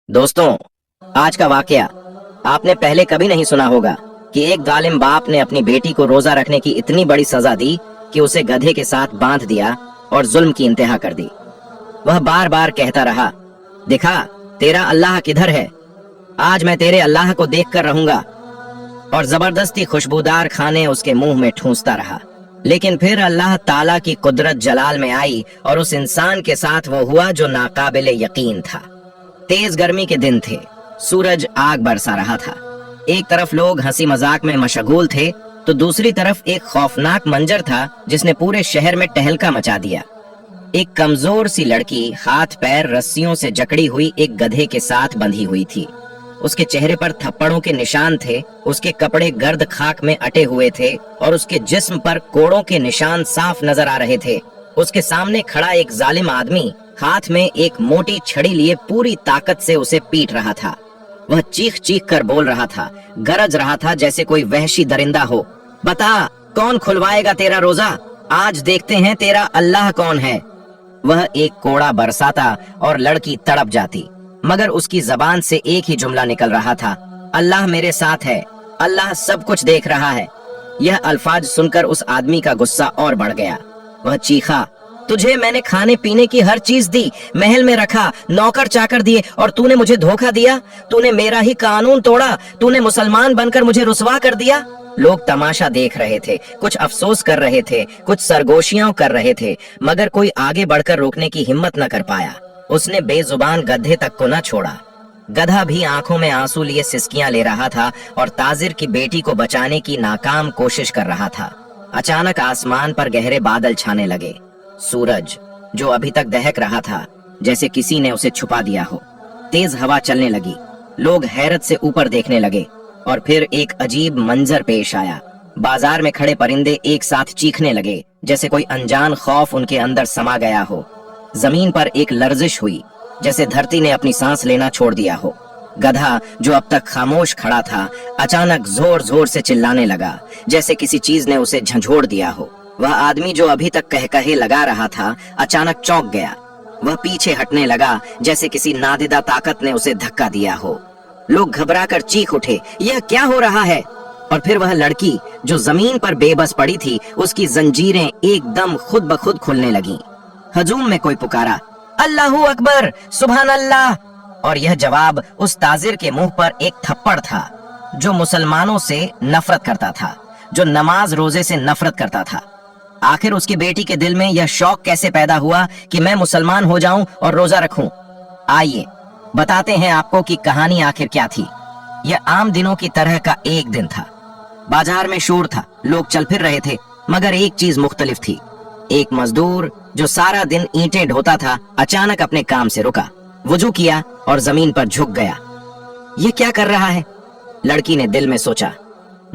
दोस्तों, आज का वाकया आपने पहले कभी नहीं सुना होगा कि एक जालिम बाप ने अपनी बेटी को रोजा रखने की इतनी बड़ी सजा दी कि उसे गधे के साथ बांध दिया और जुल्म की इंतहा कर दी। वह बार बार कहता रहा, दिखा तेरा अल्लाह किधर है, आज मैं तेरे अल्लाह को देख कर रहूंगा। और जबरदस्ती खुशबूदार खाने उसके मुंह में ठूंसता रहा। लेकिन फिर अल्लाह ताला की कुदरत जलाल में आई और उस इंसान के साथ वो हुआ जो नाकाबिले यकीन था। तेज गर्मी के दिन थे, सूरज आग बरसा रहा था। एक तरफ लोग हंसी मजाक में मशगूल थे तो दूसरी तरफ एक खौफनाक मंजर था जिसने पूरे शहर में टहलका मचा दिया। एक कमजोर सी लड़की हाथ पैर रस्सियों से जकड़ी हुई एक गधे के साथ बंधी हुई थी। उसके चेहरे पर थप्पड़ों के निशान थे, उसके कपड़े गर्द खाक में अटे हुए थे और उसके जिस्म पर कोड़ों के निशान साफ नजर आ रहे थे। उसके सामने खड़ा एक जालिम आदमी हाथ में एक मोटी छड़ी लिए पूरी ताकत से उसे पीट रहा था। वह चीख चीख कर बोल रहा था, गरज रहा था जैसे कोई वहशी दरिंदा हो। बता, कौन खुलवाएगा तेरा रोजा? आज देखते हैं तेरा अल्लाह कौन है। वह एक कोड़ा बरसाता और लड़की तड़प जाती, मगर उसकी जबान से एक ही जुमला निकल रहा था, अल्लाह मेरे साथ है, अल्लाह सब कुछ देख रहा है। यह अल्फाज सुनकर उस आदमी का गुस्सा और बढ़ गया। वह चीखा, तुझे मैंने खाने पीने की हर चीज दी, महल में रखा, नौकर चाकर दिए और तूने मुझे धोखा दिया। तूने मेरा ही कानून तोड़ा, तूने मुसलमान बनकर मुझे रुसवा कर दिया। लोग तमाशा देख रहे थे, कुछ अफसोस कर रहे थे, कुछ सरगोशियां कर रहे थे, मगर कोई आगे बढ़कर रोकने की हिम्मत न कर पाया। उसने बेजुबान गधे तक को न छोड़ा। गधा भी आंखों में आंसू लिए सिसकियां ले रहा था और ताजिर की बेटी को बचाने की नाकाम कोशिश कर रहा था। अचानक आसमान पर गहरे बादल छाने लगे। सूरज, जो अभी तक दहक रहा था जैसे किसी ने उसे छुपा दिया हो, तेज हवा चलने लगी। लोग हैरत से ऊपर देखने लगे और फिर एक अजीब मंजर पेश आया। बाजार में खड़े परिंदे एक साथ चीखने लगे जैसे कोई अनजान खौफ उनके अंदर समा गया हो। जमीन पर एक लर्जिश हुई जैसे धरती ने अपनी सांस लेना छोड़ दिया हो। गधा, जो अब तक खामोश खड़ा था, अचानक जोर जोर से चिल्लाने लगा जैसे किसी चीज ने उसे झंझोड़ दिया हो। वह आदमी जो अभी तक कहकहे लगा रहा था, अचानक चौंक गया। वह पीछे हटने लगा जैसे किसी नादिदा ताकत ने उसे धक्का दिया हो। लोग घबराकर चीख उठे, यह क्या हो रहा है? और फिर वह लड़की जो जमीन पर बेबस पड़ी थी, उसकी जंजीरें एकदम खुद ब खुद खुलने लगीं। हजूम में कोई पुकारा, अल्लाहू अकबर, सुभान अल्लाह। और यह जवाब उस ताजिर के मुंह पर एक थप्पड़ था जो मुसलमानों से नफरत करता था, जो नमाज रोजे से नफरत करता था। आखिर उसकी बेटी के दिल में यह शौक कैसे पैदा हुआ कि मैं मुसलमान हो जाऊं और रोजा रखूं? आइए बताते हैं आपको कि कहानी आखिर क्या थी। यह आम दिनों की तरह का एक दिन था। बाजार में शोर था, लोग चल फिर रहे थे, मगर एक चीज मुख्तलिफ थी। एक मजदूर जो सारा दिन ईंटें ढोता था, अचानक अपने काम से रुका, वुजू किया और जमीन पर झुक गया। ये क्या कर रहा है? लड़की ने दिल में सोचा।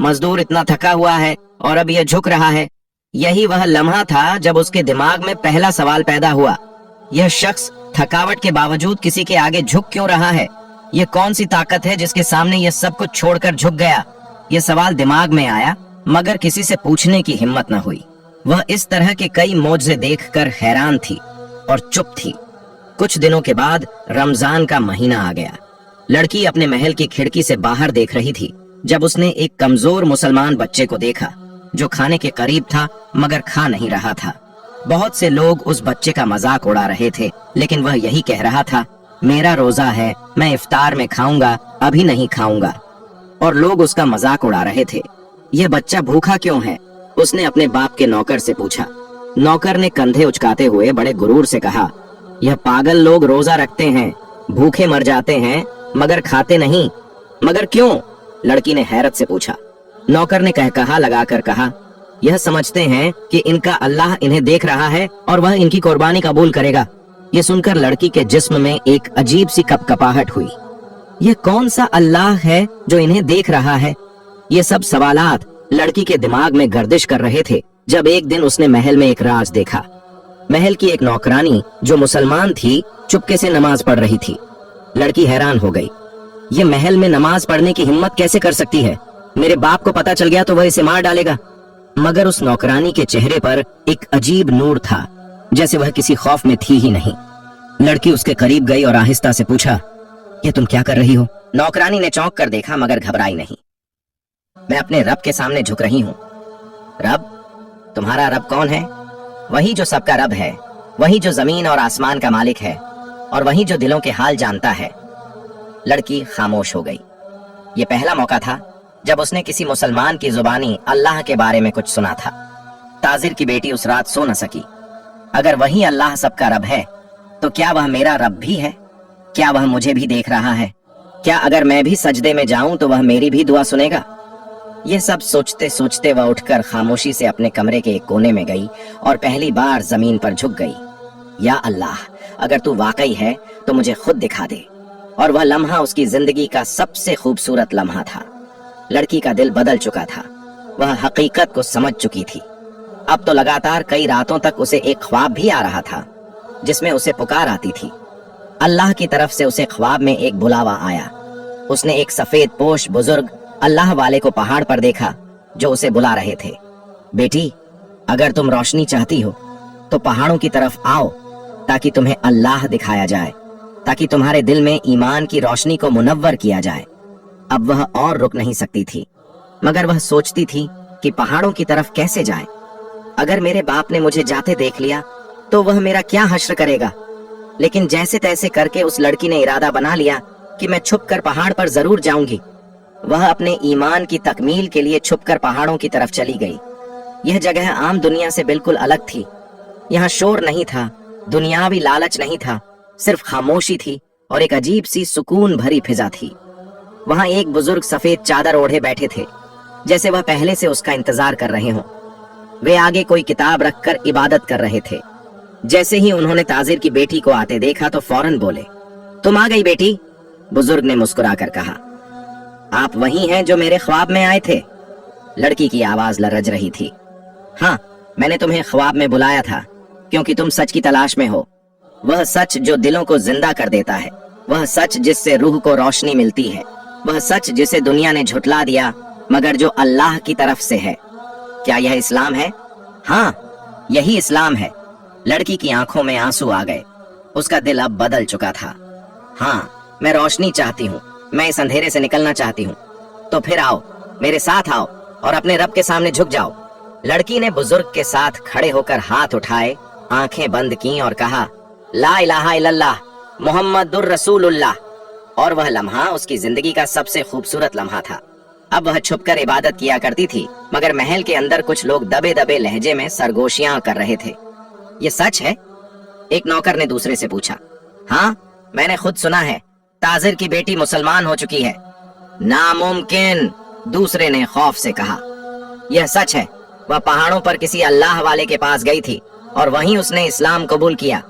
मजदूर इतना थका हुआ है और अब यह झुक रहा है। यही वह लम्हा था जब उसके दिमाग में पहला सवाल पैदा हुआ, यह शख्स थकावट के बावजूद किसी के आगे झुक क्यों रहा है? यह कौन सी ताकत है जिसके सामने यह सब कुछ छोड़कर झुक गया? यह सवाल दिमाग में आया, मगर किसी से पूछने की हिम्मत न हुई। वह इस तरह के कई मौजज़े देखकर हैरान थी और चुप थी। कुछ दिनों के बाद रमजान का महीना आ गया। लड़की अपने महल की खिड़की से बाहर देख रही थी जब उसने एक कमजोर मुसलमान बच्चे को देखा जो खाने के करीब था मगर खा नहीं रहा था। बहुत से लोग उस बच्चे का मजाक उड़ा रहे थे, लेकिन वह यही कह रहा था, मेरा रोजा है, मैं इफ्तार में खाऊंगा, अभी नहीं खाऊंगा। और लोग उसका मजाक उड़ा रहे थे। यह बच्चा भूखा क्यों है? उसने अपने बाप के नौकर से पूछा। नौकर ने कंधे उचकाते हुए बड़े गुरूर से कहा, यह पागल लोग रोजा रखते हैं, भूखे मर जाते हैं मगर खाते नहीं। मगर क्यों? लड़की ने हैरत से पूछा। नौकर ने कहकहा लगाकर कहा, यह समझते हैं कि इनका अल्लाह इन्हें देख रहा है और वह इनकी कुर्बानी कबूल करेगा। यह सुनकर लड़की के जिस्म में एक अजीब सी कपकपाहट हुई। यह कौन सा अल्लाह है जो इन्हें देख रहा है? ये सब सवालात लड़की के दिमाग में गर्दिश कर रहे थे जब एक दिन उसने महल में एक राज देखा। महल की एक नौकरानी जो मुसलमान थी, चुपके से नमाज पढ़ रही थी। लड़की हैरान हो गई, ये महल में नमाज पढ़ने की हिम्मत कैसे कर सकती है? मेरे बाप को पता चल गया तो वह इसे मार डालेगा। मगर उस नौकरानी के चेहरे पर एक अजीब नूर था, जैसे वह किसी खौफ में थी ही नहीं। लड़की उसके करीब गई और आहिस्ता से पूछा, ये तुम क्या कर रही हो? नौकरानी ने चौंक कर देखा मगर घबराई नहीं। मैं अपने रब के सामने झुक रही हूँ। रब? तुम्हारा रब कौन है? वही जो सबका रब है, वही जो जमीन और आसमान का मालिक है, और वही जो दिलों के हाल जानता है। लड़की खामोश हो गई। ये पहला मौका था जब उसने किसी मुसलमान की जुबानी अल्लाह के बारे में कुछ सुना था। ताजिर की बेटी उस रात सो न सकी। अगर वही अल्लाह सबका रब है तो क्या वह मेरा रब भी है? क्या वह मुझे भी देख रहा है? क्या अगर मैं भी सजदे में जाऊं तो वह मेरी भी दुआ सुनेगा? यह सब सोचते सोचते वह उठकर खामोशी से अपने कमरे के एक कोने में गई और पहली बार जमीन पर झुक गई। या अल्लाह, अगर तू वाकई है तो मुझे खुद दिखा दे। और वह लम्हा उसकी जिंदगी का सबसे खूबसूरत लम्हा था। लड़की का दिल बदल चुका था। वह हकीकत को समझ चुकी थी। अब तो लगातार कई रातों तक उसे एक ख्वाब भी आ रहा था जिसमें उसे पुकार आती थी। अल्लाह की तरफ से उसे ख्वाब में एक बुलावा आया। उसने एक सफेद पोश बुजुर्ग अल्लाह वाले को पहाड़ पर देखा जो उसे बुला रहे थे। बेटी, अगर तुम रोशनी चाहती हो तो पहाड़ों की तरफ आओ ताकि तुम्हें अल्लाह दिखाया जाए, ताकि तुम्हारे दिल में ईमान की रोशनी को मुनव्वर किया जाए। अब वह और रुक नहीं सकती थी, मगर वह सोचती थी कि पहाड़ों की तरफ कैसे जाए। अगर मेरे बाप ने मुझे जाते देख लिया तो वह मेरा क्या हश्र करेगा। लेकिन जैसे तैसे करके उस लड़की ने इरादा बना लिया कि मैं छुपकर पहाड़ पर जरूर जाऊंगी। वह अपने ईमान की तकमील के लिए छुपकर पहाड़ों की तरफ चली गई। यह जगह आम दुनिया से बिल्कुल अलग थी। यहाँ शोर नहीं था, दुनियावी लालच नहीं था, सिर्फ खामोशी थी और एक अजीब सी सुकून भरी फिजा थी। वहां एक बुजुर्ग सफेद चादर ओढ़े बैठे थे, जैसे वह पहले से उसका इंतजार कर रहे हों। वे आगे कोई किताब रखकर इबादत कर रहे थे। जैसे ही उन्होंने ताजिर की बेटी को आते देखा तो फौरन बोले, तुम आ गई बेटी। बुजुर्ग ने मुस्कुराकर कहा, आप वही हैं जो मेरे ख्वाब में आए थे? लड़की की आवाज लरज रही थी। हाँ, मैंने तुम्हें ख्वाब में बुलाया था क्योंकि तुम सच की तलाश में हो। वह सच जो दिलों को जिंदा कर देता है, वह सच जिससे रूह को रोशनी मिलती है, वह सच जिसे दुनिया ने झुठला दिया मगर जो अल्लाह की तरफ से है। क्या यह इस्लाम है? हाँ, यही इस्लाम है। लड़की की आंखों में आंसू आ गए। उसका दिल अब बदल चुका था। हाँ, मैं रोशनी चाहती हूँ, मैं इस अंधेरे से निकलना चाहती हूँ। तो फिर आओ, मेरे साथ आओ और अपने रब के सामने झुक जाओ। लड़की ने बुजुर्ग के साथ खड़े होकर हाथ उठाए, आंखें बंद की और कहा, ला इलाहा इल्लल्लाह मुहम्मदुर रसूलुल्लाह। और वह लम्हा उसकी जिंदगी का सबसे खूबसूरत लम्हा था। अब वह छुपकर इबादत किया करती थी, मगर महल के अंदर कुछ लोग दबे दबे लहजे में सरगोशियां कर रहे थे। ये सच है? एक नौकर ने दूसरे से पूछा। हाँ, मैंने खुद सुना है, ताजिर की बेटी मुसलमान हो चुकी है। नामुमकिन, दूसरे ने खौफ से कहा। यह सच है, वह पहाड़ों पर किसी अल्लाह वाले के पास गई थी और वहीं उसने इस्लाम कबूल किया।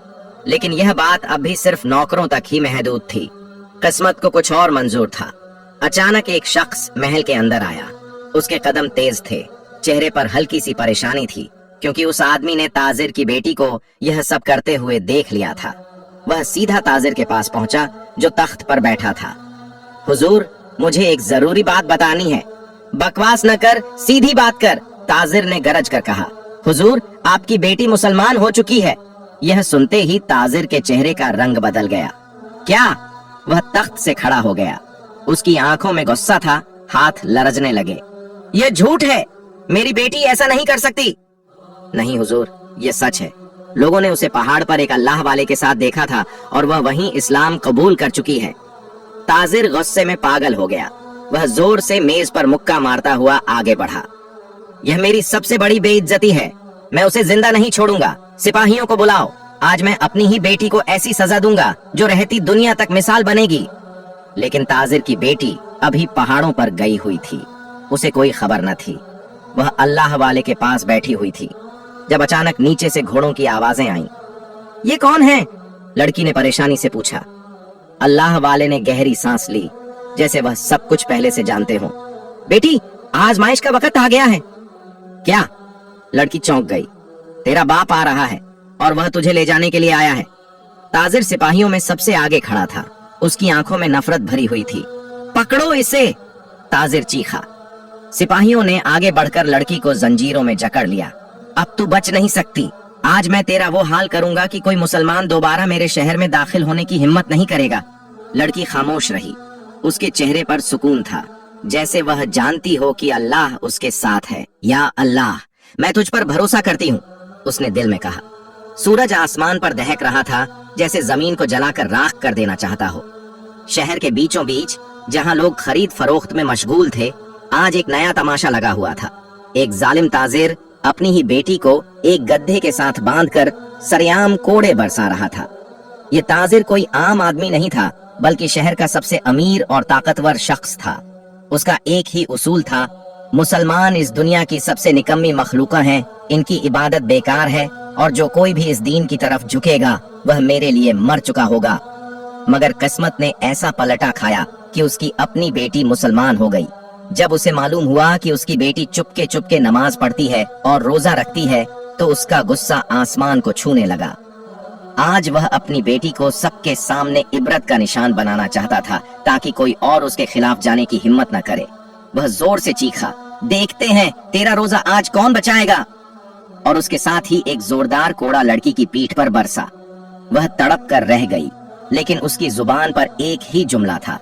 लेकिन यह बात अब भी सिर्फ नौकरों तक ही महदूद थी। किस्मत को कुछ और मंजूर था। अचानक एक शख्स महल के अंदर आया। उसके कदम तेज थे, चेहरे पर हल्की सी परेशानी थी क्योंकि उस आदमी ने ताजिर की बेटी को यह सब करते हुए देख लिया था। वह सीधा ताजिर के पास पहुंचा जो तख्त पर बैठा था। हुजूर, मुझे एक जरूरी बात बतानी है। बकवास न कर, सीधी बात कर, ताजिर ने गरज कर कहा। हुजूर, आपकी बेटी मुसलमान हो चुकी है। यह सुनते ही ताजिर के चेहरे का रंग बदल गया। क्या? वह तख्त से खड़ा हो गया। उसकी आंखों में गुस्सा था, हाथ लरजने लगे। यह झूठ है, मेरी बेटी ऐसा नहीं कर सकती। नहीं हुजूर, यह सच है। लोगों ने उसे पहाड़ पर एक अल्लाह वाले के साथ देखा था और वह वहीं इस्लाम कबूल कर चुकी है। ताजिर गुस्से में पागल हो गया। वह जोर से मेज पर मुक्का मारता हुआ आगे बढ़ा। यह मेरी सबसे बड़ी बेइज्जती है। मैं उसे जिंदा नहीं छोड़ूंगा। सिपाहियों को बुलाओ। आज मैं अपनी ही बेटी को ऐसी सजा दूंगा जो रहती दुनिया तक मिसाल बनेगी। लेकिन ताजिर की बेटी अभी पहाड़ों पर गई हुई थी। उसे कोई खबर न थी। वह अल्लाह वाले के पास बैठी हुई थी जब अचानक नीचे से घोड़ों की आवाजें आईं। ये कौन है? लड़की ने परेशानी से पूछा। अल्लाह वाले ने गहरी सांस ली, जैसे वह सब कुछ पहले से जानते हो। बेटी, आजमाइश का वक्त आ गया है। क्या? लड़की चौंक गई। तेरा बाप आ रहा है और वह तुझे ले जाने के लिए आया है। ताजिर सिपाहियों में सबसे आगे खड़ा था। उसकी आंखों में नफरत भरी हुई थी। पकड़ो इसे, ताजिर चीखा। सिपाहियों ने आगे बढ़कर लड़की को जंजीरों में जकड़ लिया। अब तू बच नहीं सकती। आज मैं तेरा वो हाल करूंगा कि कोई मुसलमान दोबारा मेरे शहर में दाखिल होने की हिम्मत नहीं करेगा। लड़की खामोश रही। उसके चेहरे पर सुकून था, जैसे वह जानती हो कि अल्लाह उसके साथ है। या अल्लाह, मैं तुझ पर भरोसा करती हूँ, उसने दिल में कहा। सूरज आसमान पर दहक रहा था, जैसे जमीन को जलाकर राख कर देना चाहता हो। शहर के बीचों बीच, जहाँ लोग खरीद फरोख्त में मशगूल थे, आज एक नया तमाशा लगा हुआ था। एक जालिम ताजिर अपनी ही बेटी को एक गड्ढे के साथ बांधकर सरेआम कोड़े बरसा रहा था। ये ताजिर कोई आम आदमी नहीं था, बल्कि शहर का सबसे अमीर और ताकतवर शख्स था। उसका एक ही उसूल था, मुसलमान इस दुनिया की सबसे निकम्मी मखलूका हैं, इनकी इबादत बेकार है, और जो कोई भी इस दीन की तरफ झुकेगा वह मेरे लिए मर चुका होगा। मगर किस्मत ने ऐसा पलटा खाया कि उसकी अपनी बेटी मुसलमान हो गई। जब उसे मालूम हुआ कि उसकी बेटी चुपके चुपके नमाज पढ़ती है और रोजा रखती है, तो उसका गुस्सा आसमान को छूने लगा। आज वह अपनी बेटी को सबके सामने इबरत का निशान बनाना चाहता था, ताकि कोई और उसके खिलाफ जाने की हिम्मत न करे। वह जोर से चीखा, देखते हैं तेरा रोजा आज कौन बचाएगा। और उसके साथ ही एक जोरदार कोड़ा लड़की की पीठ पर बरसा। वह तड़प कर रह गई, लेकिन उसकी जुबान पर एक ही जुमला था,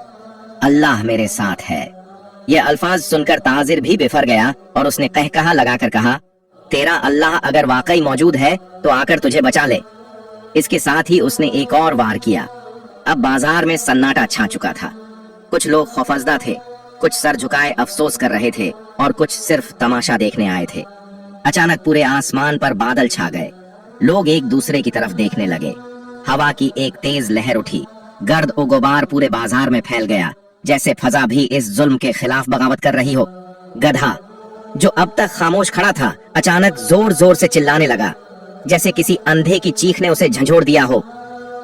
अल्लाह मेरे साथ है। यह अल्फाज सुनकर ताजिर भी बिफर गया और उसने कहकहा लगाकर कहा, तेरा अल्लाह अगर वाकई मौजूद है तो आकर तुझे बचा ले। इसके साथ ही उसने एक और वार किया। अब बाजार में सन्नाटा छा चुका था। कुछ लोग खौफजदा थे, कुछ सर झुकाए अफसोस कर रहे थे और कुछ सिर्फ तमाशा देखने आए थे। अचानक पूरे आसमान पर बादल छा गए। लोग एक दूसरे की तरफ देखने लगे। हवा की एक तेज लहर उठी। गर्द और गुबार पूरे बाजार में फैल गया, जैसे फजा भी इस जुल्म के खिलाफ बगावत कर रही हो। गधा, जो अब तक खामोश खड़ा था, अचानक जोर जोर से चिल्लाने लगा, जैसे किसी अंधे की चीख ने उसे झंझोड़ दिया हो।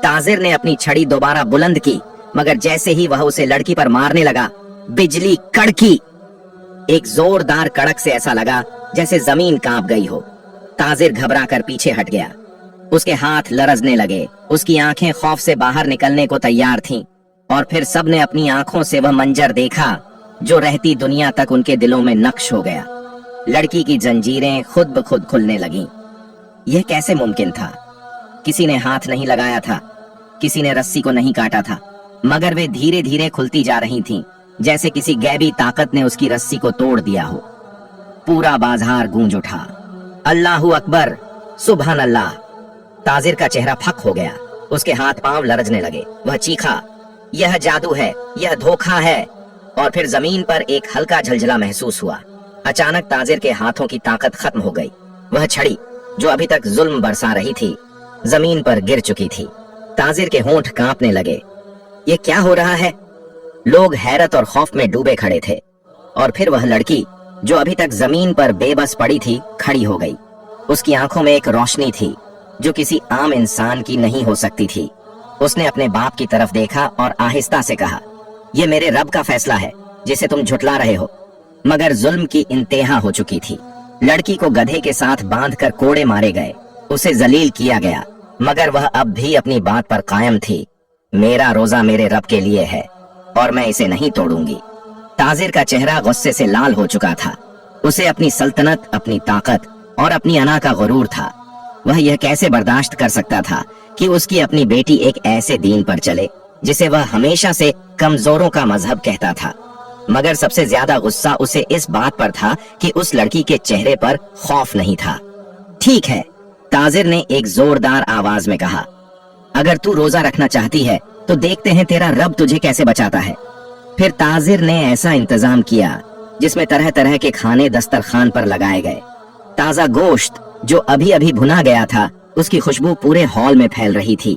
ताजिर ने अपनी छड़ी दोबारा बुलंद की, मगर जैसे ही वह उसे लड़की पर मारने लगा, बिजली कड़की। एक जोरदार कड़क से ऐसा लगा जैसे जमीन कांप गई हो। ताजिर घबरा कर पीछे हट गया। उसके हाथ लरजने लगे, उसकी आंखें खौफ से बाहर निकलने को तैयार थीं। और फिर सबने अपनी आंखों से वह मंजर देखा जो रहती दुनिया तक उनके दिलों में नक्श हो गया। लड़की की जंजीरें खुद ब खुद खुलने लगीं। यह कैसे मुमकिन था? किसी ने हाथ नहीं लगाया था, किसी ने रस्सी को नहीं काटा था, मगर वे धीरे धीरे खुलती जा रही थीं, जैसे किसी गैबी ताकत ने उसकी रस्सी को तोड़ दिया हो। पूरा बाजार गूंज उठा, अल्लाहू अकबर, सुभान अल्लाह। ताजिर का चेहरा फक हो गया, उसके हाथ पांव लरजने लगे। वह चीखा, यह जादू है, यह धोखा है। और फिर जमीन पर एक हल्का झलझला महसूस हुआ। अचानक ताजिर के हाथों की ताकत खत्म हो गई। वह छड़ी, जो अभी तक जुल्म बरसा रही थी, जमीन पर गिर चुकी थी। ताजिर के होंठ कांपने लगे। ये क्या हो रहा है? लोग हैरत और खौफ में डूबे खड़े थे। और फिर वह लड़की, जो अभी तक जमीन पर बेबस पड़ी थी, खड़ी हो गई। उसकी आंखों में एक रोशनी थी जो किसी आम इंसान की नहीं हो सकती थी। उसने अपने बाप की तरफ देखा और आहिस्ता से कहा, यह मेरे रब का फैसला है जिसे तुम झुटला रहे हो। मगर जुल्म की इंतहा हो चुकी थी। लड़की को गधे के साथ बांधकर कोड़े मारे गए, उसे जलील किया गया, मगर वह अब भी अपनी बात पर कायम थी। मेरा रोजा मेरे रब के लिए है और मैं इसे नहीं तोड़ूंगी। ताजिर का चेहरा गुस्से से लाल हो चुका था। उसे अपनी सल्तनत, अपनी ताकत और अपनी अना का गुरूर था। वह यह कैसे बर्दाश्त कर सकता था कि उसकी अपनी बेटी एक ऐसे दीन पर चले जिसे वह हमेशा से कमजोरों का मजहब कहता था। मगर सबसे ज्यादा गुस्सा उसे इस बात पर था कि उस लड़की के चेहरे पर खौफ नहीं था। ठीक है, ताजिर ने एक जोरदार आवाज में कहा, अगर तू रोजा रखना चाहती है तो देखते हैं तेरा रब तुझे कैसे बचाता है। फिर ताजिर ने ऐसा इंतजाम किया जिसमें तरह तरह के खाने दस्तरखान पर लगाए गए। ताजा गोश्त जो अभी अभी भुना गया था, उसकी खुशबू पूरे हॉल में फैल रही थी।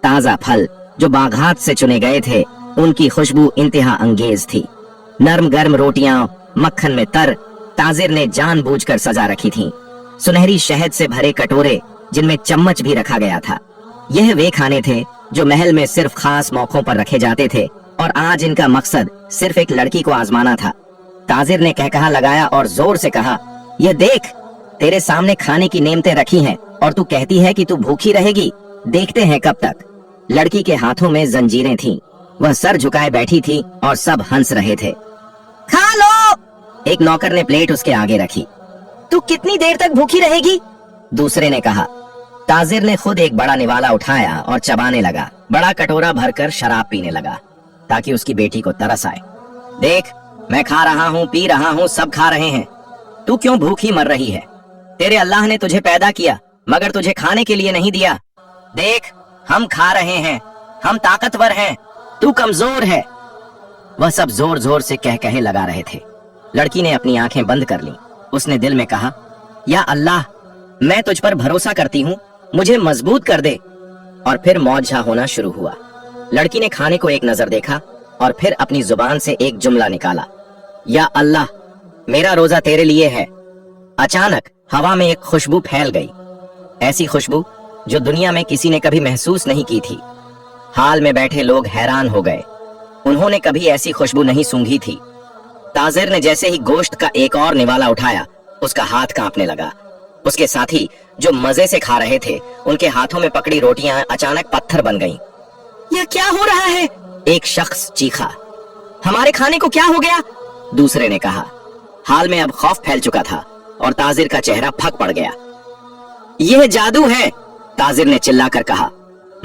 ताजा फल जो बागात से चुने गए थे, उनकी खुशबू इंतहा अंगेज थी। नरम गर्म रोटियां मक्खन में तर ताजिर ने जानबूझकर सजा रखी थीं। सुनहरी शहद से भरे कटोरे जिनमें चम्मच भी रखा गया था। यह वे खाने थे जो महल में सिर्फ खास मौकों पर रखे जाते थे, और आज इनका मकसद सिर्फ एक लड़की को आजमाना था। ताजिर ने कहकहा लगाया और जोर से कहा, यह देख, तेरे सामने खाने की नेमतें रखी हैं और तू कहती है कि तू भूखी रहेगी। देखते हैं कब तक। लड़की के हाथों में जंजीरें थीं। वह सर झुकाए बैठी थी और सब हंस रहे थे। खा लो, एक नौकर ने प्लेट उसके आगे रखी। तू कितनी देर तक भूखी रहेगी? दूसरे ने कहा। ताजिर ने खुद एक बड़ा निवाला उठाया और चबाने लगा। बड़ा कटोरा भरकर शराब पीने लगा। ताकि उसकी बेटी को तरस आए। देख, मैं खा रहा हूँ, पी रहा हूँ, सब खा रहे हैं, तू क्यों भूखी मर रही है? तेरे अल्लाह ने तुझे पैदा किया मगर तुझे खाने के लिए नहीं दिया। देख, हम खा रहे हैं, हम ताकतवर हैं, तू कमजोर है। वह सब जोर जोर से कह कहे लगा रहे थे। लड़की ने अपनी आंखें बंद कर लीं। उसने दिल में कहा, या अल्लाह, मैं तुझ पर भरोसा करती हूँ, मुझे मजबूत कर दे। और फिर मौजा होना शुरू हुआ। लड़की ने खाने को एक नजर देखा और फिर अपनी जुबान से एक जुमला निकाला, या अल्लाह, मेरा रोजा तेरे लिए है। अचानक हवा में एक खुशबू फैल गई, ऐसी खुशबू जो दुनिया में किसी ने कभी महसूस नहीं की थी। हाल में बैठे लोग हैरान हो गए, उन्होंने कभी ऐसी खुशबू नहीं सूंघी थी। ताजिर ने जैसे ही गोश्त का एक और निवाला उठाया, उसका हाथ कांपने लगा। उसके साथी जो मजे से खा रहे थे, उनके हाथों में पकड़ी रोटियां अचानक पत्थर बन गईं। यह क्या हो रहा है? एक शख्स चीखा। हमारे खाने को क्या हो गया? दूसरे ने कहा। हाल में अब खौफ फैल चुका था और ताजिर का चेहरा फक पड़ गया। यह जादू है, ताजिर ने चिल्लाकर कहा,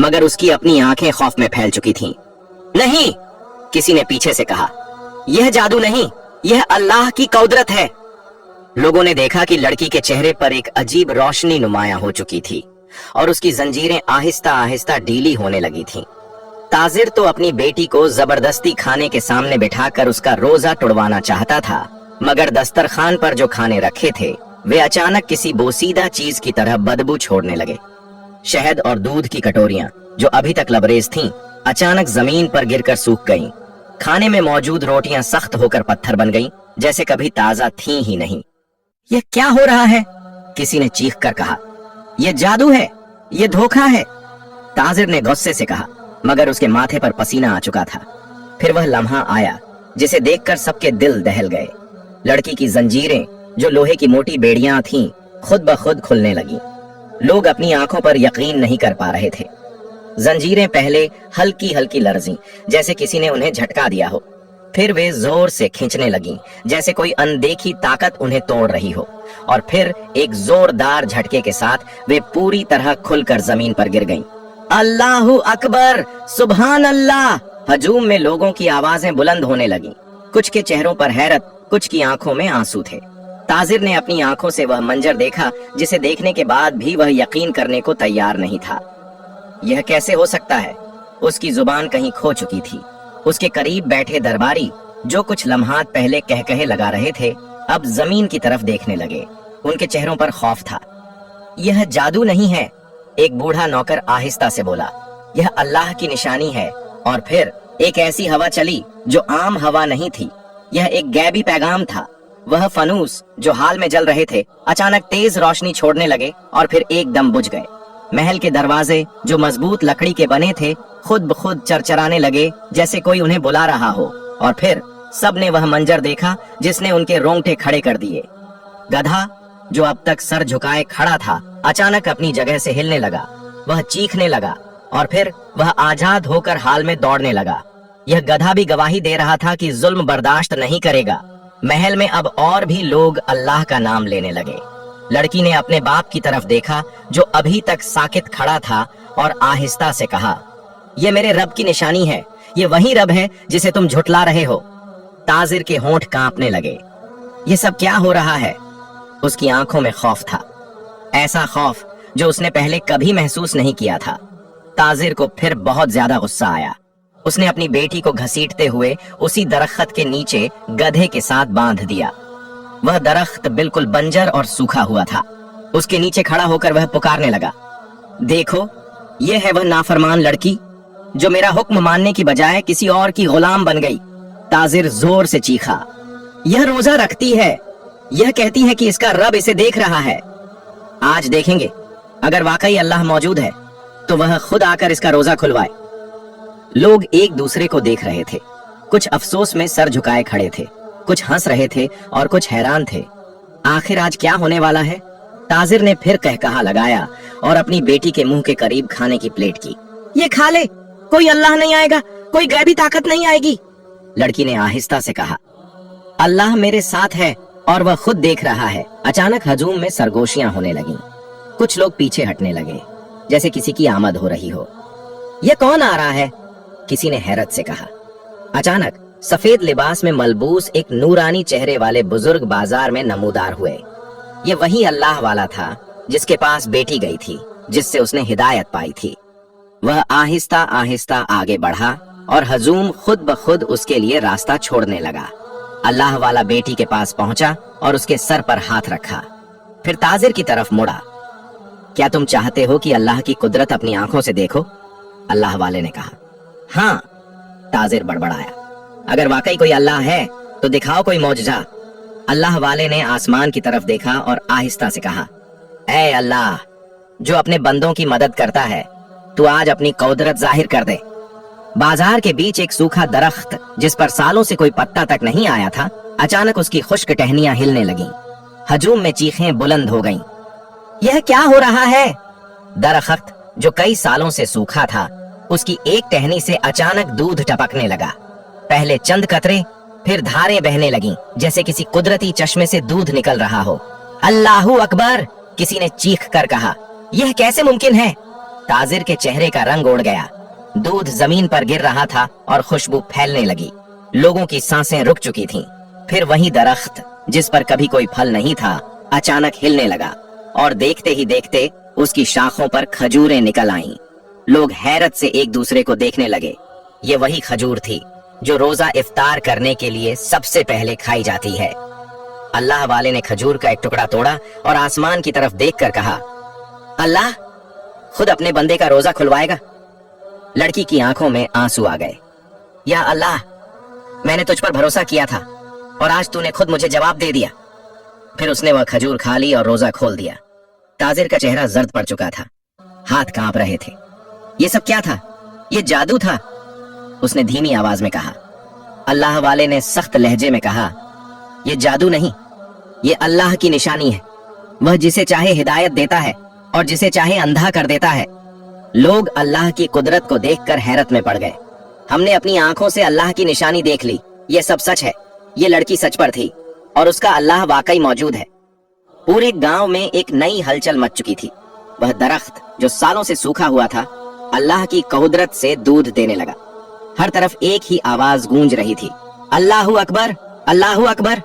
मगर उसकी अपनी आंखें खौफ में फैल चुकी थीं। नहीं, किसी ने पीछे से कहा, यह जादू नहीं, यह अल्लाह की कुदरत है। लोगों ने देखा कि लड़की के चेहरे पर एक अजीब रोशनी नुमायां हो चुकी थी और उसकी जंजीरें आहिस्ता आहिस्ता ढीली होने लगी थीं। ताजिर तो अपनी बेटी को जबरदस्ती खाने के सामने बिठाकर उसका रोजा तुड़वाना चाहता था, मगर दस्तरखान पर जो खाने रखे थे वे अचानक किसी बोसीदा चीज की तरह बदबू छोड़ने लगे। शहद और दूध की कटोरियां जो अभी तक लबरेज थीं, अचानक जमीन पर गिरकर सूख गईं। खाने में मौजूद रोटियां सख्त होकर पत्थर बन गईं, जैसे कभी ताजा थीं ही नहीं। यह क्या हो रहा है? किसी ने चीख कर कहा। यह जादू है, यह धोखा है, ताजिर ने गुस्से से कहा, मगर उसके माथे पर पसीना आ चुका था। फिर वह लम्हा आया जिसे देखकर सबके दिल दहल गए। लड़की की जंजीरें जो लोहे की मोटी बेड़ियां थीं, खुद ब खुद खुलने लगी। लोग अपनी आंखों पर यकीन नहीं कर पा रहे थे। जंजीरें पहले हल्की हल्की लर्जी, जैसे किसी ने उन्हें झटका दिया हो, फिर वे जोर से खींचने लगीं, जैसे कोई अनदेखी ताकत उन्हें तोड़ रही हो, और फिर एक जोरदार झटके के साथ वे पूरी तरह खुलकर जमीन पर गिर गईं। अल्लाहु अकबर, सुभान अल्लाह! हजूम में लोगों की आवाजें बुलंद होने लगीं। कुछ के चेहरों पर हैरत, कुछ की आंखों में आंसू थे। ताजिर ने अपनी आंखों से वह मंजर देखा जिसे देखने के बाद भी वह यकीन करने को तैयार नहीं था। यह कैसे हो सकता है? उसकी जुबान कहीं खो चुकी थी। उसके करीब बैठे दरबारी जो कुछ लम्हात पहले कह कहे लगा रहे थे, अब जमीन की तरफ देखने लगे। उनके चेहरों पर खौफ था। यह जादू नहीं है, एक बूढ़ा नौकर आहिस्ता से बोला, यह अल्लाह की निशानी है। और फिर एक ऐसी हवा चली जो आम हवा नहीं थी, यह एक गैबी पैगाम था। वह फनूस जो हाल में जल रहे थे अचानक तेज रोशनी छोड़ने लगे और फिर एकदम बुझ गए। महल के दरवाजे जो मजबूत लकड़ी के बने थे खुद ब खुद चरचराने लगे, जैसे कोई उन्हें बुला रहा हो। और फिर सबने वह मंजर देखा जिसने उनके रोंगटे खड़े कर दिए। गधा जो अब तक सर झुकाए खड़ा था, अचानक अपनी जगह से हिलने लगा। वह चीखने लगा और फिर वह आजाद होकर हाल में दौड़ने लगा। यह गधा भी गवाही दे रहा था कि जुल्म बर्दाश्त नहीं करेगा। महल में अब और भी लोग अल्लाह का नाम लेने लगे। लड़की ने अपने बाप की तरफ देखा जो अभी तक साकित खड़ा था और आहिस्ता से कहा, यह मेरे रब की निशानी है, ये वही रब है जिसे तुम झुठला रहे हो। ताजिर के होंठ कांपने लगे। ये सब क्या हो रहा है? उसकी आंखों में खौफ था, ऐसा खौफ जो उसने पहले कभी महसूस नहीं किया था। ताजिर को फिर बहुत ज्यादा गुस्सा आया। उसने अपनी बेटी को घसीटते हुए उसी दरख्त के नीचे गधे के साथ बांध दिया। वह दरख्त बिल्कुल बंजर और सूखा हुआ था। उसके नीचे खड़ा होकर वह पुकारने लगा, देखो, यह है वह नाफरमान लड़की जो मेरा हुक्म मानने की बजाय किसी और की गुलाम बन गई। ताजिर जोर से चीखा, यह रोजा रखती है, यह कहती है कि इसका रब इसे देख रहा है। आज देखेंगे, अगर वाकई अल्लाह मौजूद है तो वह खुद आकर इसका रोजा खुलवाए। लोग एक दूसरे को देख रहे थे। कुछ अफसोस में सर झुकाए खड़े थे, कुछ हंस रहे थे और कुछ हैरान थे। आखिर आज क्या होने वाला है? ताजिर ने फिर कहकहा लगाया और अपनी बेटी के मुंह के करीब खाने की प्लेट की। ये खा ले, कोई अल्लाह नहीं आएगा, कोई गैबी ताकत नहीं आएगी। लड़की ने आहिस्ता से कहा, अल्लाह मेरे साथ है और वह खुद देख रहा है। अचानक हजूम में सरगोशियां होने लगीं। कुछ लोग पीछे हटने लगे, जैसे किसी की आमद हो रही हो। यह कौन आ रहा है? किसी ने हैरत से कहा। अचानक सफेद लिबास में मलबूस एक नूरानी चेहरे वाले बुजुर्ग बाजार में नमूदार हुए। ये वही अल्लाह वाला था जिसके पास बेटी गई थी, जिससे उसने हिदायत पाई थी। वह आहिस्ता आहिस्ता आगे बढ़ा और हजूम खुद ब खुद उसके लिए रास्ता छोड़ने लगा। अल्लाह वाला बेटी के पास पहुंचा और उसके सर पर हाथ रखा, फिर ताजिर की तरफ मुड़ा। क्या तुम चाहते हो कि अल्लाह की कुदरत अपनी आंखों से देखो? अल्लाह वाले ने कहा। हाँ, ताजिर बड़बड़ाया। अगर वाकई कोई अल्लाह है तो दिखाओ कोई मौजज़ा। अल्लाह वाले ने आसमान की तरफ देखा और आहिस्ता से कहा, ऐ अल्लाह जो अपने बंदों की मदद करता है, तू आज अपनी कुदरत जाहिर कर दे। बाजार के बीच एक सूखा दरख्त जिस पर सालों से कोई पत्ता तक नहीं आया था, अचानक उसकी खुश्क टहनियां हिलने लगीं। हजूम में चीखें बुलंद हो गईं। यह क्या हो रहा है? दरख्त जो कई सालों से सूखा था, उसकी एक टहनी से अचानक दूध टपकने लगा। पहले चंद कतरे, फिर धारें बहने लगीं, जैसे किसी कुदरती चश्मे से दूध निकल रहा हो। अल्लाहू अकबर! किसी ने चीख कर कहा। यह कैसे मुमकिन है? ताजिर के चेहरे का रंग उड़ गया। दूध जमीन पर गिर रहा था और खुशबू फैलने लगी। लोगों की सांसें रुक चुकी थीं। फिर वही दरख्त जिस पर कभी कोई फल नहीं था, अचानक हिलने लगा और देखते ही देखते उसकी शाखों पर खजूरें निकल आईं। लोग हैरत से एक दूसरे को देखने लगे। ये वही खजूर थी जो रोजा इफ्तार करने के लिए सबसे पहले खाई जाती है। अल्लाह वाले ने खजूर का एक टुकड़ा तोड़ा और आसमान की तरफ देखकर कहा, अल्लाह खुद अपने बंदे का रोजा खुलवाएगा। लड़की की आंखों में आंसू आ गए। या अल्लाह, मैंने तुझ पर भरोसा किया था और आज तूने खुद मुझे जवाब दे दिया। फिर उसने वह खजूर खा ली और रोजा खोल दिया। ताजिर का चेहरा जर्द पड़ चुका था, हाथ कांप रहे थे। ये सब क्या था? ये जादू था, उसने धीमी आवाज में कहा। अल्लाह वाले ने सख्त लहजे में कहा, ये जादू नहीं, ये अल्लाह की निशानी है। वह जिसे चाहे हिदायत देता है और जिसे चाहे अंधा कर देता है। लोग अल्लाह की कुदरत को देखकर हैरत में पड़ गए। हमने अपनी आंखों से अल्लाह की निशानी देख ली। ये सब सच है। ये लड़की सच पर थी और उसका अल्लाह वाकई मौजूद है। पूरे गांव में एक नई हलचल मच चुकी थी। वह दरख्त जो सालों से सूखा हुआ था, अल्लाह की कुदरत से दूध देने लगा। हर तरफ एक ही आवाज गूंज रही थी, अल्लाहू अकबर, अल्लाहू अकबर।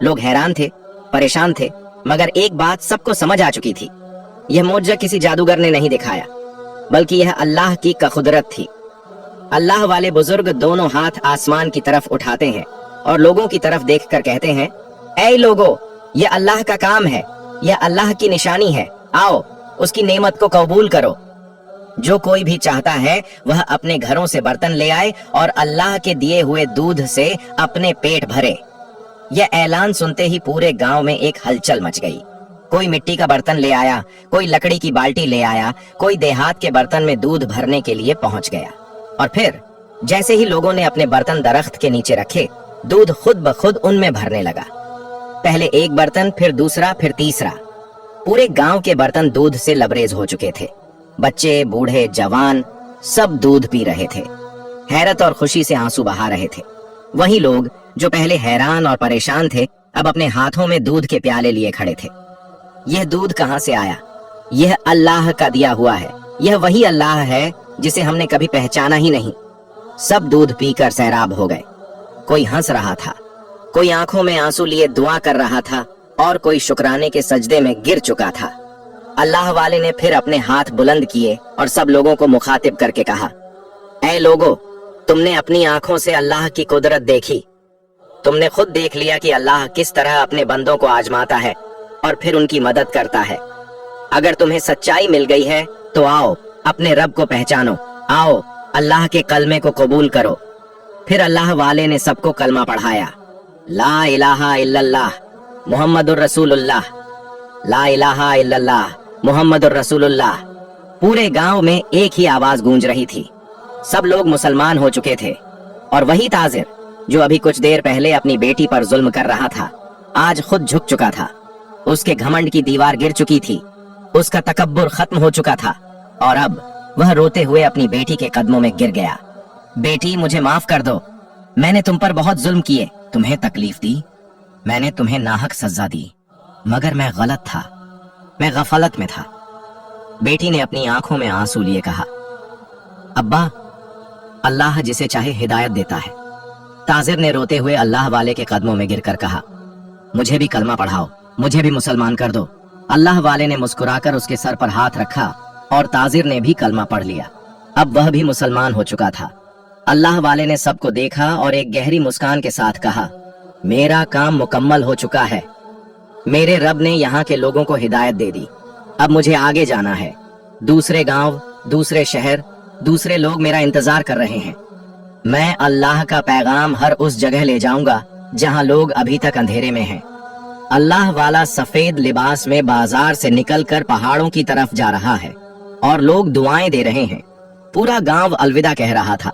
लोग हैरान थे, परेशान थे, मगर एक बात सबको समझ आ चुकी थी। यह मौजज़ा किसी जादूगर ने नहीं दिखाया, बल्कि यह अल्लाह की कुदरत थी। अल्लाह वाले बुजुर्ग दोनों हाथ आसमान की तरफ उठाते हैं और लोगों की तरफ देखकर कहते हैं, ऐ लोगो, यह अल्लाह का काम है, यह अल्लाह की निशानी है। आओ, उसकी नेमत को कबूल करो। जो कोई भी चाहता है वह अपने घरों से बर्तन ले आए और अल्लाह के दिए हुए दूध से अपने पेट भरे। यह ऐलान सुनते ही पूरे गांव में एक हलचल मच गई। कोई मिट्टी का बर्तन ले आया, कोई लकड़ी की बाल्टी ले आया, कोई देहात के बर्तन में दूध भरने के लिए पहुंच गया। और फिर जैसे ही लोगों ने अपने बर्तन दरख्त के नीचे रखे, दूध खुद ब खुद उनमें भरने लगा। पहले एक बर्तन, फिर दूसरा, फिर तीसरा। पूरे गांव के बर्तन दूध से लबरेज हो चुके थे। बच्चे, बूढ़े, जवान सब दूध पी रहे थे। हैरत और खुशी से आंसू बहा रहे थे। वही लोग जो पहले हैरान और परेशान थे, अब अपने हाथों में दूध के प्याले लिए खड़े थे। यह दूध कहां से आया? यह अल्लाह का दिया हुआ है। यह वही अल्लाह है जिसे हमने कभी पहचाना ही नहीं। सब दूध पीकर सैराब हो गए। कोई हंस रहा था, कोई आंखों में आंसू लिए दुआ कर रहा था और कोई शुक्राने के सजदे में गिर चुका था। अल्लाह वाले ने फिर अपने हाथ बुलंद किए और सब लोगों को मुखातिब करके कहा, ऐ लोगो, तुमने अपनी आंखों से अल्लाह की कुदरत देखी। तुमने खुद देख लिया कि अल्लाह किस तरह अपने बंदों को आजमाता है और फिर उनकी मदद करता है। अगर तुम्हें सच्चाई मिल गई है तो आओ, अपने रब को पहचानो। आओ, अल्लाह के कलमे को कबूल करो। फिर अल्लाह वाले ने सबको कलमा पढ़ाया, ला इलाहा इल्लल्लाह मुहम्मदुर रसूलुल्लाह, ला इलाहा इल्लल्लाह मुहम्मदुर रसूलुल्लाह। पूरे गांव में एक ही आवाज गूंज रही थी। सब लोग मुसलमान हो चुके थे और वही ताजिर जो अभी कुछ देर पहले अपनी बेटी पर जुल्म कर रहा था, आज खुद झुक चुका था। उसके घमंड की दीवार गिर चुकी थी, उसका तकब्बुर खत्म हो चुका था और अब वह रोते हुए अपनी बेटी के कदमों में गिर गया। बेटी, मुझे माफ कर दो। मैंने तुम पर बहुत जुल्म किए, तुम्हें तकलीफ दी, मैंने तुम्हें नाहक सजा दी, मगर मैं गलत था, मैं गफलत में था। बेटी ने अपनी आंखों में आंसू लिए कहा, अब्बा, अल्लाह जिसे चाहे हिदायत देता है ताजिर ने रोते हुए अल्लाह वाले के कदमों में गिरकर कहा, मुझे भी कलमा पढ़ाओ, मुझे भी मुसलमान कर दो। अल्लाह वाले ने मुस्कुराकर उसके सर पर हाथ रखा और ताजिर ने भी कलमा पढ़ लिया। अब वह भी मुसलमान हो चुका था। अल्लाह वाले ने सबको देखा और एक गहरी मुस्कान के साथ कहा, मेरा काम मुकम्मल हो चुका है। मेरे रब ने यहाँ के लोगों को हिदायत दे दी। अब मुझे आगे जाना है। दूसरे गांव, दूसरे शहर, दूसरे लोग मेरा इंतजार कर रहे हैं। मैं अल्लाह का पैगाम हर उस जगह ले जाऊंगा जहां लोग अभी तक अंधेरे में हैं। अल्लाह वाला सफेद लिबास में बाजार से निकलकर पहाड़ों की तरफ जा रहा है और लोग दुआएं दे रहे हैं। पूरा गांव अलविदा कह रहा था।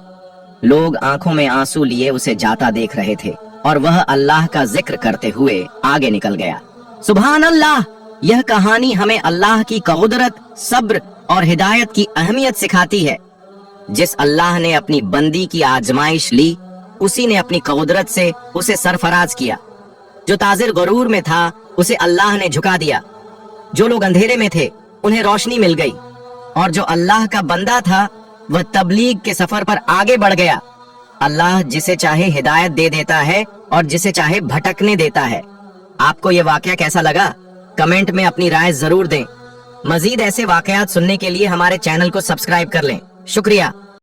लोग आंखों में आंसू लिए उसे जाता देख रहे थे और वह अल्लाह का जिक्र करते हुए आगे निकल गया। सुभान अल्लाह! यह कहानी हमें अल्लाह की कुदरत, सब्र और हिदायत की अहमियत सिखाती है। जिस अल्लाह ने अपनी बंदी की आजमाइश ली, उसी ने अपनी कुदरत से उसे सरफराज किया। जो ताजिर गुरूर में था, उसे अल्लाह ने झुका दिया। जो लोग अंधेरे में थे, उन्हें रोशनी मिल गई, और जो अल्लाह का बंदा था, वह तबलीग के सफर पर आगे बढ़ गया। अल्लाह जिसे चाहे हिदायत दे देता है और जिसे चाहे भटकने देता है। आपको ये वाकया कैसा लगा? कमेंट में अपनी राय जरूर दें। मजीद ऐसे वाकयात सुनने के लिए हमारे चैनल को सब्सक्राइब कर लें। शुक्रिया।